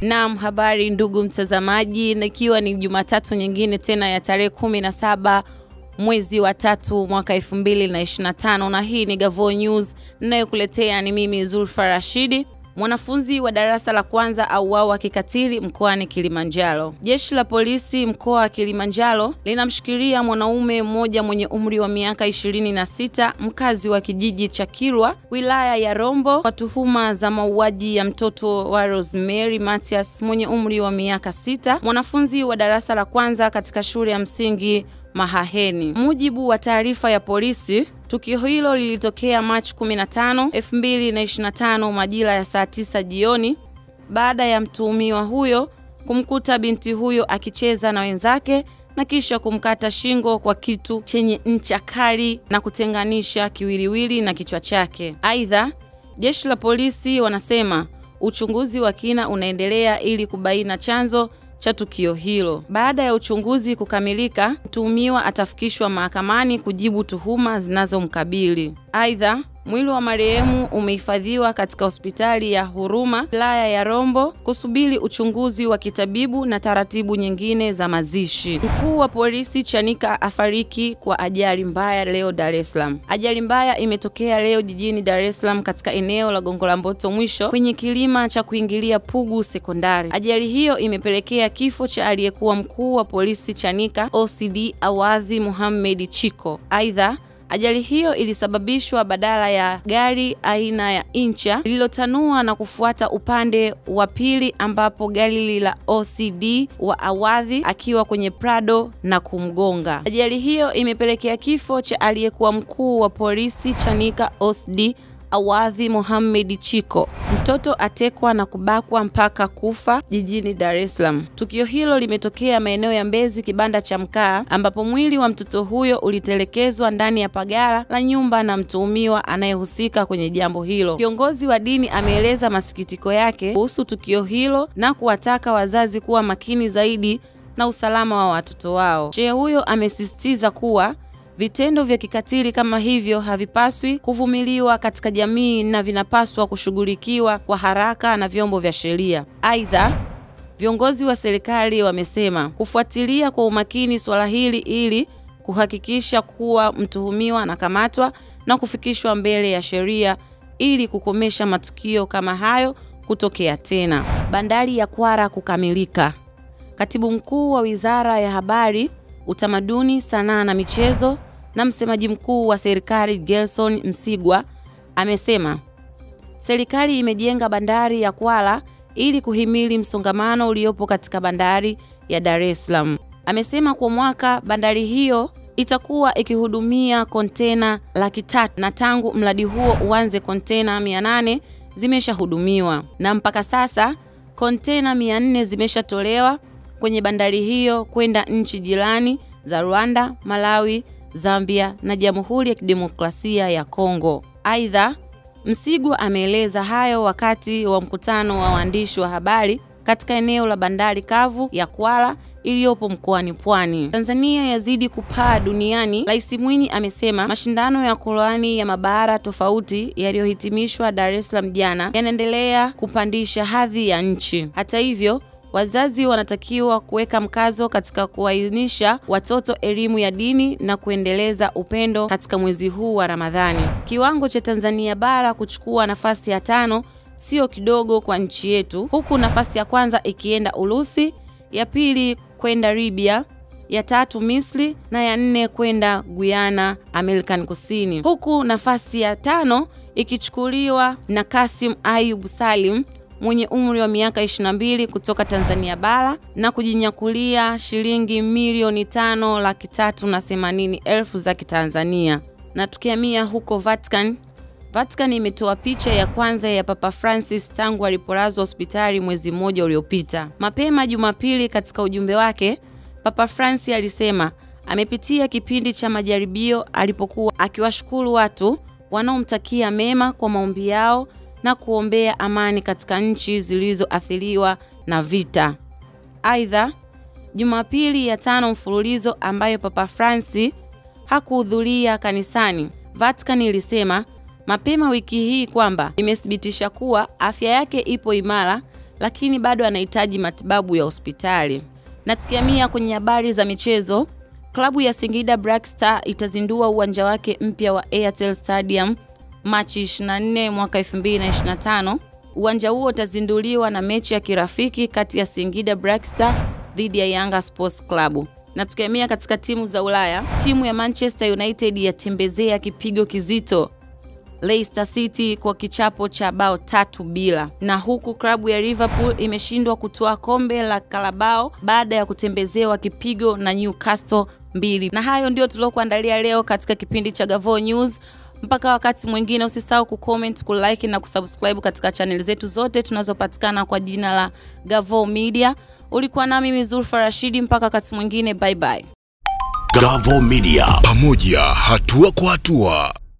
Naam, habari ndugu mtazamaji, na ikiwa ni Jumatatu nyingine tena ya tarehe 17 mwezi wa 3 mwaka 2025, na hii ni Gavoo News ninayokuletea ni mimi Zulfa Rashidi. Mwanafunzi wa darasa la kwanza auawa kikatili mkoani Kilimanjaro. Jeshi la polisi mkoa wa Kilimanjaro linamshikilia mwanaume mmoja mwenye umri wa miaka 26, mkazi wa kijiji cha Kilwa, wilaya ya Rombo, kwa tuhuma za mauaji ya mtoto wa Rosemary Matias mwenye umri wa miaka 6, mwanafunzi wa darasa la kwanza katika shule ya msingi Mahaheni. Mujibu wa taarifa ya polisi, tukio hilo lilitokea Machi 15, 2025 majira ya saa 9 jioni baada ya mtuhumiwa huyo kumkuta binti huyo akicheza na wenzake na kisha kumkata shingo kwa kitu chenye ncha kali na kutenganisha kiwiliwili na kichwa chake. Aidha, jeshi la polisi wanasema uchunguzi wa kina unaendelea ili kubaina chanzo cha tukio hilo. Baada ya uchunguzi kukamilika, mtuhumiwa atafikishwa mahakamani kujibu tuhuma zinazomkabili. Aidha, mwili wa marehemu umehifadhiwa katika hospitali ya Huruma, wilaya ya Rombo, kusubiri uchunguzi wa kitabibu na taratibu nyingine za mazishi. Mkuu wa polisi Chanika afariki kwa ajali mbaya leo Dar es Salaam. Ajali mbaya imetokea leo jijini Dar es Salaam katika eneo la Gongo la Mboto Mwisho kwenye kilima cha kuingilia Pugu Sekondari. Ajali hiyo imepelekea kifo cha aliyekuwa mkuu wa polisi Chanika OCD Awadhi Mohamed Chiko. Aidha, ajali hiyo ilisababishwa badala ya gari aina ya Incha lililotanua na kufuata upande wa pili, ambapo gari la OCD wa Awadhi akiwa kwenye Prado na kumgonga. Ajali hiyo imepelekea kifo cha aliyekuwa mkuu wa polisi Chanika OCD Awadhi Mohamed Chiko. Mtoto atekwa na kubakwa mpaka kufa jijini Dar es Salaam. Tukio hilo limetokea maeneo ya Mbezi kibanda cha mkaa, ambapo mwili wa mtoto huyo ulitelekezwa ndani ya pagala la nyumba na mtuhumiwa anayehusika kwenye jambo hilo. Kiongozi wa dini ameeleza masikitiko yake kuhusu tukio hilo na kuwataka wazazi kuwa makini zaidi na usalama wa watoto wao. Shehe huyo amesisitiza kuwa vitendo vya kikatili kama hivyo havipaswi kuvumiliwa katika jamii na vinapaswa kushughulikiwa kwa haraka na vyombo vya sheria. Aidha, viongozi wa serikali wamesema kufuatilia kwa umakini swala hili ili kuhakikisha kuwa mtuhumiwa anakamatwa na kufikishwa mbele ya sheria ili kukomesha matukio kama hayo kutokea tena. Bandari ya Kwara kukamilika. Katibu mkuu wa Wizara ya Habari, Utamaduni, Sanaa na Michezo na msemaji mkuu wa serikali Gerson Msigwa amesema serikali imejenga bandari ya Kwala ili kuhimili msongamano uliopo katika bandari ya Dar es Salaam. Amesema kwa mwaka bandari hiyo itakuwa ikihudumia kontena 300,000 na tangu mradi huo uanze kontena 800 zimeshahudumiwa na mpaka sasa kontena 400 zimeshatolewa kwenye bandari hiyo kwenda nchi jirani za Rwanda, Malawi, Zambia na Jamhuri ya Kidemokrasia ya Kongo. Aidha, Msigwa ameeleza hayo wakati wa mkutano wa waandishi wa habari katika eneo la bandari kavu ya Kwala iliyopo mkoani Pwani. Tanzania yazidi kupaa duniani. Rais Mwinyi amesema mashindano ya Qur'ani ya mabara tofauti yaliyohitimishwa Dar es Salaam jana yanaendelea kupandisha hadhi ya nchi. Hata hivyo, wazazi wanatakiwa kuweka mkazo katika kuwainisha watoto elimu ya dini na kuendeleza upendo katika mwezi huu wa Ramadhani. Kiwango cha Tanzania bara kuchukua nafasi ya 5 sio kidogo kwa nchi yetu, huku nafasi ya kwanza ikienda Urusi, ya pili kwenda Libya, ya 3 Misri na ya 4 kwenda Guyana, Amerika Kusini, huku nafasi ya 5 ikichukuliwa na Kasim Ayub Salim mwenye umri wa miaka 22 kutoka Tanzania bara na kujinyakulia shilingi milioni 5,380,000 za Kitanzania. Na tukihamia huko Vatican imetoa picha ya kwanza ya Papa Francis tangu alipolazwa hospitali mwezi mmoja uliopita. Mapema Jumapili, katika ujumbe wake, Papa Francis alisema amepitia kipindi cha majaribio alipokuwa akiwashukuru watu wanaomtakia mema kwa maombi yao na kuombea amani katika nchi zilizoathiriwa na vita. Aidha, Jumapili ya 5 mfululizo ambayo Papa Francis hakuhudhuria kanisani, Vatican ilisema mapema wiki hii kwamba imethibitisha kuwa afya yake ipo imara lakini bado anahitaji matibabu ya hospitali. Na tukihamia kwenye habari za michezo, klabu ya Singida Black Star itazindua uwanja wake mpya wa Airtel Stadium Machi 24 mwaka 2025. Uwanja huo utazinduliwa na mechi ya kirafiki kati ya Singida Black Star dhidi ya Yanga Sports Club. Na tukihamia katika timu za Ulaya, timu ya Manchester United yatembezea kipigo kizito Leicester City kwa kichapo cha bao 3-0. Na huku klabu ya Liverpool imeshindwa kutoa kombe la Carabao baada ya kutembezewa kipigo na Newcastle 2. Na hayo ndio tulokuandalia leo katika kipindi cha Gavoo News. Mpaka wakati mwingine, usisahau kucomment, kulike na kusubscribe katika channel zetu zote tunazopatikana kwa jina la Gavoo Media. Ulikuwa nami mimi Zulfa Rashidi, mpaka wakati mwingine, bye bye. Gavoo Media, pamoja hatua kwa hatua.